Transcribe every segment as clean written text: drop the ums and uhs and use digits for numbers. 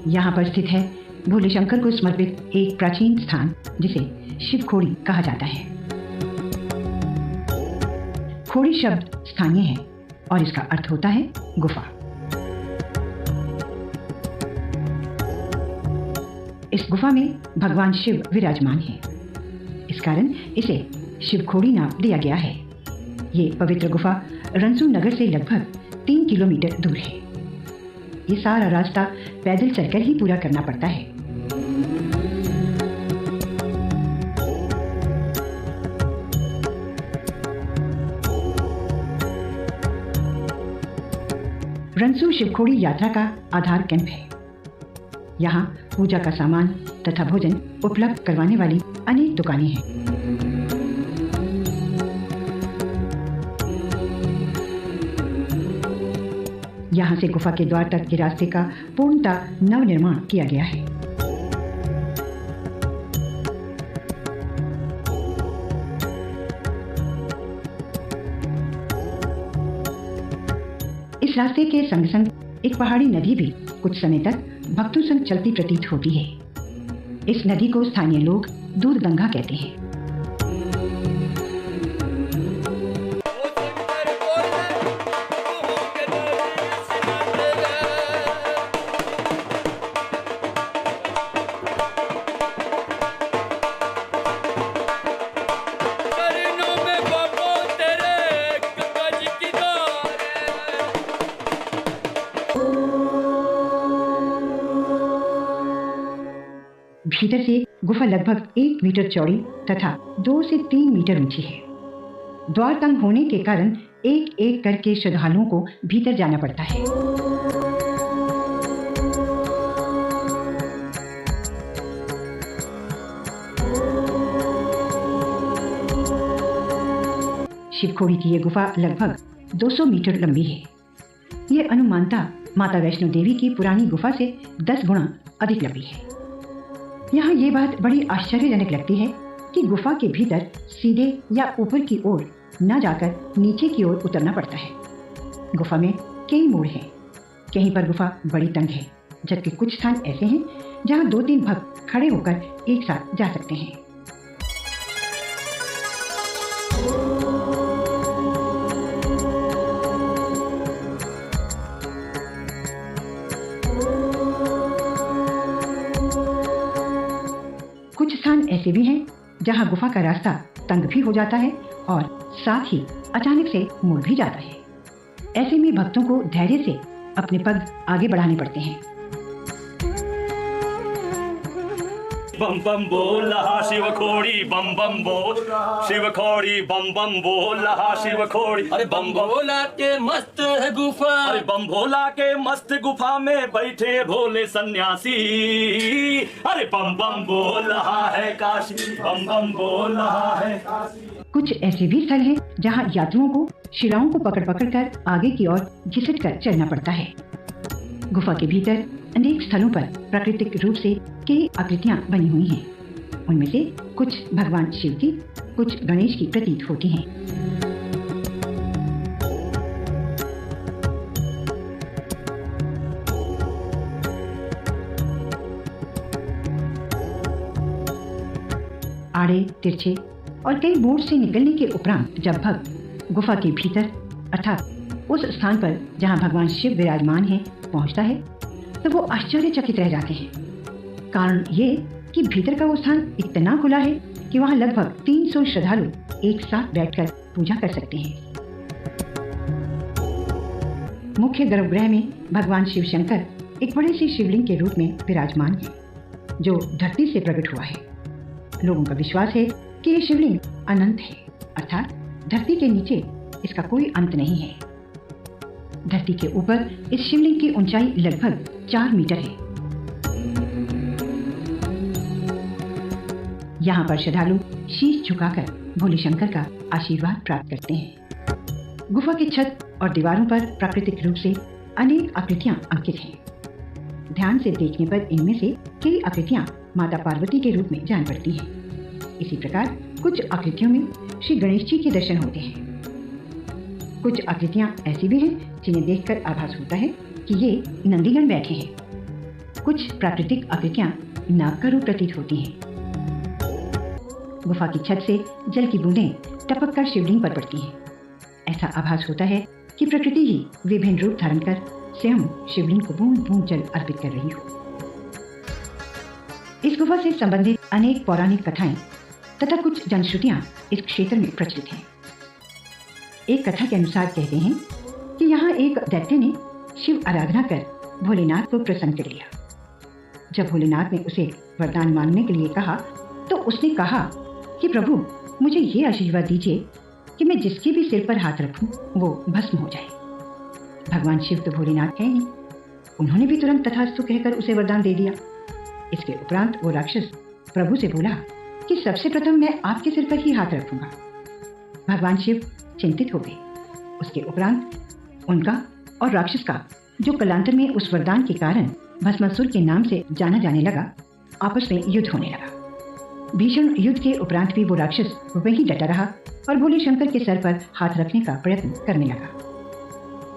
यहाँ पर स्थित है भोले शंकर को समर्पित एक प्राचीन स्थान जिसे शिव खोड़ी कहा जाता है। खोड़ी शब्द स्थानीय है और इसका अर्थ होता है गुफा। इस गुफा में भगवान शिव विराजमान है, इस कारण इसे शिव खोड़ी नाम दिया गया है। ये पवित्र गुफा रंसू नगर से लगभग 3 किलोमीटर दूर है। ये सारा रास्ता पैदल चलकर ही पूरा करना पड़ता है। रंसू शिवखोड़ी यात्रा का आधार कैंप है। यहाँ पूजा का सामान तथा भोजन उपलब्ध करवाने वाली अनेक दुकानें हैं। यहाँ से गुफा के द्वार तक के रास्ते का पूर्णतः नवनिर्माण किया गया है। इस रास्ते के संग संग एक पहाड़ी नदी भी कुछ समय तक भक्तों संग चलती प्रतीत होती है। इस नदी को स्थानीय लोग दूध गंगा कहते हैं। भीतर से गुफा लगभग 1 मीटर चौड़ी तथा 2 से 3 मीटर ऊंची है। द्वार तंग होने के कारण एक एक करके श्रद्धालुओं को भीतर जाना पड़ता है। शिवखोड़ी की यह गुफा लगभग 200 मीटर लंबी है। ये अनुमानतः माता वैष्णो देवी की पुरानी गुफा से 10 गुना अधिक लंबी है। यहाँ ये बात बड़ी आश्चर्यजनक लगती है कि गुफा के भीतर सीधे या ऊपर की ओर न जाकर नीचे की ओर उतरना पड़ता है। गुफा में कई मोड़ हैं। कहीं पर गुफा बड़ी तंग है, जबकि कुछ स्थान ऐसे हैं जहाँ 2-3 भक्त खड़े होकर एक साथ जा सकते हैं। कुछ स्थान ऐसे भी हैं जहां गुफा का रास्ता तंग भी हो जाता है और साथ ही अचानक से मुड़ भी जाता है। ऐसे में भक्तों को धैर्य से अपने पग आगे बढ़ाने पड़ते हैं। बम बम बोल रहा शिव खोड़ी, बम बम बोल शिव खोड़ी, बम बम बोल रहा शिव खोड़ी। अरे बम भोला के मस्त है गुफा, अरे बम भोला के मस्त गुफा में बैठे भोले सन्यासी। अरे बम बम बोल रहा है काशी, बम बम बोल रहा है काशी। कुछ ऐसे भी स्थल हैं जहां यात्रियों को शिलाओं को पकड़ पकड़ कर आगे की ओर घिसट कर चलना पड़ता है। गुफा के भीतर अनेक स्थलों पर प्राकृतिक रूप से कई आकृतियां बनी हुई हैं। उनमें से कुछ भगवान शिव की, कुछ गणेश की प्रतीत होती हैं। आड़े तिरछे और कई मोड़ से निकलने के उपरांत जब भक्त गुफा के भीतर अर्थात उस स्थान पर जहां भगवान शिव विराजमान है पहुंचता है तो वो आश्चर्यचकित रह जाते हैं। कारण ये कि भीतर का वो स्थान इतना खुला है कि वहां लगभग 300 श्रद्धालु एक साथ बैठकर पूजा कर सकते हैं। मुख्य गर्भगृह में भगवान शिव शंकर एक बड़े से शिवलिंग के रूप में विराजमान है, जो धरती से प्रकट हुआ है। लोगों का विश्वास है कि ये शिवलिंग अनंत है, अर्थात धरती के नीचे इसका कोई अंत नहीं है। धरती के ऊपर इस शिवलिंग की ऊंचाई लगभग 4 मीटर है। यहाँ पर श्रद्धालु शीश झुकाकर भोले शंकर का आशीर्वाद प्राप्त करते हैं। गुफा की छत और दीवारों पर प्राकृतिक रूप से अनेक आकृतियां अंकित हैं। ध्यान से देखने पर इनमें से कई आकृतियां माता पार्वती के रूप में जान पड़ती हैं। इसी प्रकार कुछ आकृतियों में श्री गणेश जी के दर्शन होते हैं। कुछ आकृतियां ऐसी भी हैं जिन्हें देखकर आभास होता है कि ये नंदीगण बैठे हैं। कुछ प्राकृतिक आकृतियां नाग का रूप प्रतीत होती हैं। गुफा की छत से जल की बूंदें टपक कर शिवलिंग पर पड़ती हैं। ऐसा आभास होता है कि प्रकृति ही विभिन्न रूप धारण कर स्वयं शिवलिंग को बूंद बूंद जल अर्पित कर रही हो। इस गुफा से संबंधित अनेक पौराणिक कथाएं तथा कुछ जनश्रुतियां इस क्षेत्र में प्रचलित हैं। एक कथा के अनुसार कहते हैं कि यहाँ एक दैत्य ने शिव आराधना कर भोलेनाथ को प्रसन्न कर लिया। जब भोलेनाथ ने उसे वरदान मांगने के लिए कहा तो उसने कहा कि प्रभु, मुझे ये आशीर्वाद दीजिए कि मैं जिसके भी सिर पर हाथ रखूं वो भस्म हो जाए। भगवान शिव तो भोलेनाथ है ही, उन्होंने भी तुरंत तथास्तु कहकर उसे वरदान दे दिया। इसके उपरांत वो राक्षस प्रभु से बोला कि सबसे प्रथम मैं आपके सिर पर ही हाथ रखूंगा। भगवान शिव चिंतित हो गए। उसके उपरांत उनका और राक्षस का, जो कालांतर में उस वरदान के कारण भस्मासुर के नाम से जाना जाने लगा, आपस में युद्ध होने लगा। भीषण युद्ध के उपरांत भी वो राक्षस वहीं डटा रहा और भोले शंकर के सर पर हाथ रखने का प्रयत्न करने लगा।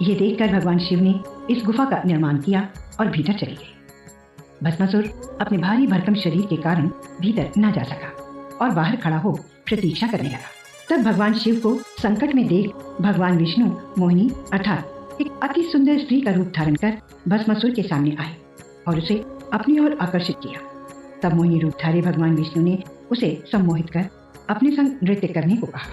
ये देखकर भगवान शिव ने इस गुफा का निर्माण किया और भीतर चले गए। भस्मासुर अपने भारी भरकम शरीर के कारण भीतर न जा सका और बाहर खड़ा हो प्रतीक्षा करने लगा। तब भगवान शिव को संकट में देख भगवान विष्णु मोहिनी अर्थात एक अति सुंदर स्त्री का रूप धारण कर भस्मासुर के सामने आए और उसे अपनी ओर आकर्षित किया। तब मोहिनी रूपधारी भगवान विष्णु ने उसे सम्मोहित कर अपने संग नृत्य करने को कहा।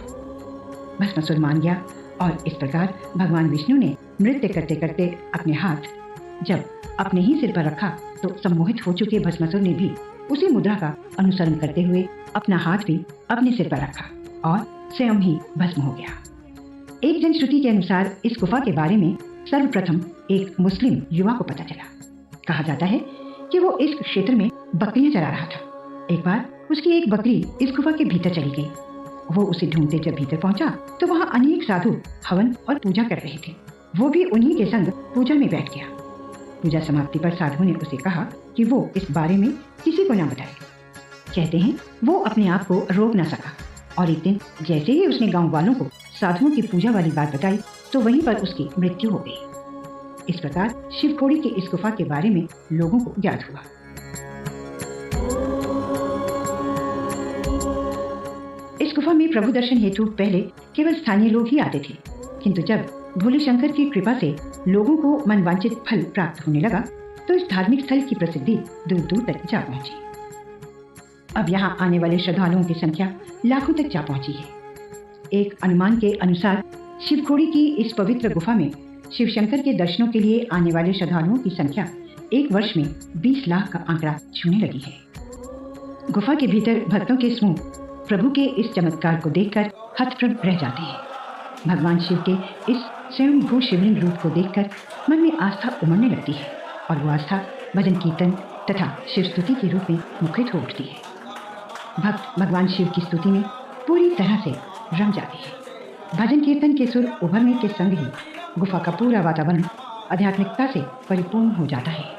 भस्मासुर मान गया और इस प्रकार भगवान विष्णु ने नृत्य करते करते अपने हाथ जब अपने ही सिर पर रखा तो सम्मोहित हो चुके भस्मासुर ने भी उसी मुद्रा का अनुसरण करते हुए अपना हाथ भी अपने सिर पर रखा और स्वयं ही भस्म हो गया। एक जनश्रुति के अनुसार इस गुफा के बारे में सर्वप्रथम एक मुस्लिम युवा को पता चला। कहा जाता है कि वो इस क्षेत्र में बकरियां चरा रहा था। एक बार उसकी एक बकरी इस गुफा के भीतर चली गई। वो उसे ढूंढते जब भीतर पहुंचा तो वहां अनेक साधु हवन और पूजा कर रहे थे। वो भी उन्हीं के संग पूजा में बैठ गया। पूजा समाप्ति पर साधु ने उसे कहा कि वो इस बारे में किसी को न बताए। कहते हैं वो अपने आप को रोक न सका और एक दिन जैसे ही उसने गांव वालों को साधुओं की पूजा वाली बात बताई तो वहीं पर उसकी मृत्यु हो गई। इस प्रकार शिवखोड़ी की इस गुफा के बारे में लोगों को ज्ञात हुआ। इस गुफा में प्रभु दर्शन हेतु पहले केवल स्थानीय लोग ही आते थे, किंतु जब भोले शंकर की कृपा से लोगों को मनवांछित फल प्राप्त होने लगा तो इस धार्मिक स्थल की प्रसिद्धि दूर दूर तक जा पहुंची। अब यहाँ आने वाले श्रद्धालुओं की संख्या लाखों तक जा पहुंची है। एक अनुमान के अनुसार शिवखोड़ी की इस पवित्र गुफा में शिव शंकर के दर्शनों के लिए आने वाले श्रद्धालुओं की संख्या एक वर्ष में 20 लाख का आंकड़ा छूने लगी है। गुफा के भीतर भक्तों के समूह प्रभु के इस चमत्कार को देखकर हतप्रभ रह जाते हैं। भगवान शिव के इस स्वयंभू शिवलिंग रूप को देखकर मन में आस्था उमड़ने लगती है और वो आस्था भजन कीर्तन तथा शिव स्तुति के रूप में मुखरित हो उठती है। भक्त भगवान शिव की स्तुति में पूरी तरह से रम जाते हैं। भजन कीर्तन के सुर उभरने के संग ही गुफा का पूरा वातावरण आध्यात्मिकता से परिपूर्ण हो जाता है।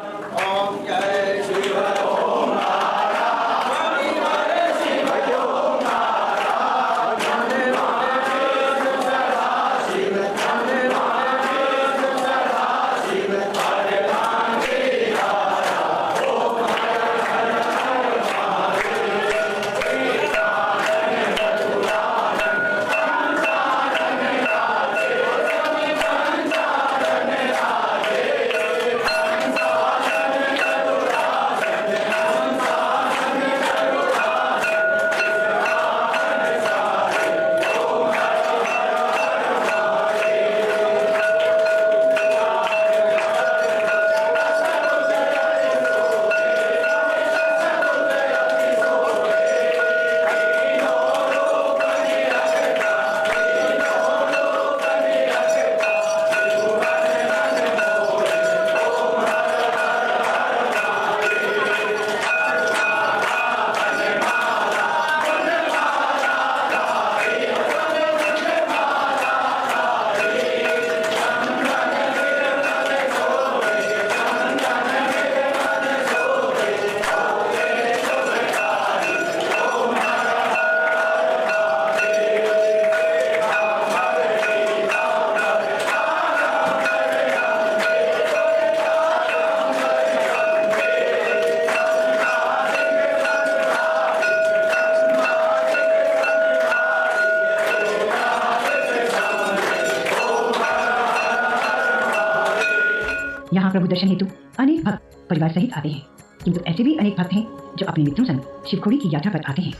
महाप्रभु दर्शन हेतु अनेक भक्त परिवार सहित आते हैं, किंतु ऐसे भी अनेक भक्त हैं जो अपने मित्रों संग शिवखोड़ी की यात्रा पर आते हैं।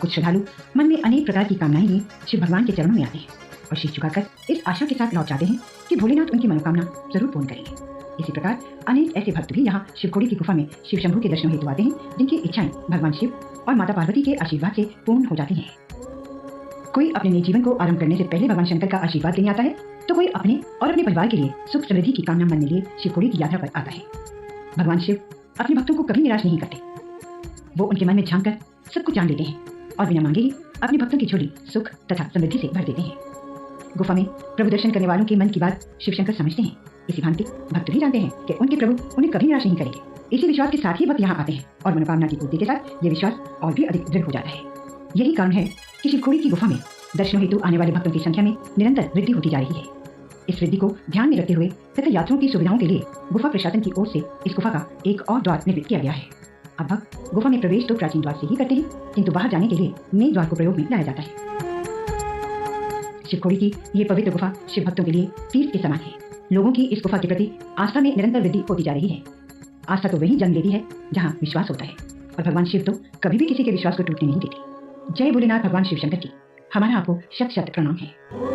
कुछ श्रद्धालु मन में अनेक प्रकार की कामनाएं लिए शिव भगवान के चरणों में आते हैं और शीश झुकाकर इस आशा के साथ लौट जाते हैं कि भोलेनाथ उनकी मनोकामना जरूर पूर्ण करेंगे। इसी प्रकार अनेक ऐसे भक्त भी यहाँ शिवखोड़ी की गुफा में शिव शंभू के दर्शनों हेतु आते हैं, जिनकी इच्छाएं भगवान शिव और माता पार्वती के आशीर्वाद से पूर्ण हो जाती हैं। कोई अपने नए जीवन को आरंभ करने से पहले भगवान शंकर का आशीर्वाद लेने आता है, तो कोई अपने और अपने परिवार के लिए सुख समृद्धि की कामना मन में लिए शिवखोड़ी की यात्रा पर आता है। भगवान शिव अपने भक्तों को कभी निराश नहीं करते। वो उनके मन में झांक कर सब कुछ जान लेते हैं और बिना मांगे ही अपने भक्तों की झोली सुख तथा समृद्धि से भर देते हैं। गुफा में प्रभु दर्शन करने वालों के मन की बात शिव शंकर समझते हैं। इसी भांति भक्त भी जानते हैं कि उनके प्रभु उन्हें कभी निराश नहीं करेंगे। इसी विश्वास के साथ ही भक्त यहाँ आते हैं और मनोकामना की पूर्ति के साथ ये विश्वास और भी अधिक दृढ़ हो जाता है। यही कारण है कि शिवखोड़ी की गुफा में दर्शनों हेतु आने वाले भक्तों की संख्या में निरंतर वृद्धि होती जा रही है। इस वृद्धि को ध्यान में रखते हुए तथा यात्रियों की सुविधाओं के लिए गुफा प्रशासन की ओर से इस गुफा का एक और द्वार निर्मित किया गया है। अब भक्त गुफा में प्रवेश तो प्राचीन द्वार से ही करते हैं, किंतु बाहर जाने के लिए नए द्वार को प्रयोग में लाया जाता है। शिवखोड़ी की ये पवित्र गुफा शिव भक्तों के लिए तीर्थ के समान है। लोगों की इस गुफा के प्रति आस्था में निरंतर वृद्धि होती जा रही है। आस्था तो वही जन्म लेती है जहाँ विश्वास होता है, और भगवान शिव तो कभी भी किसी के विश्वास को टूटने नहीं देते। जय भोलेनाथ भगवान शिव शंकर की हमारा आपको शत शत प्रणाम है।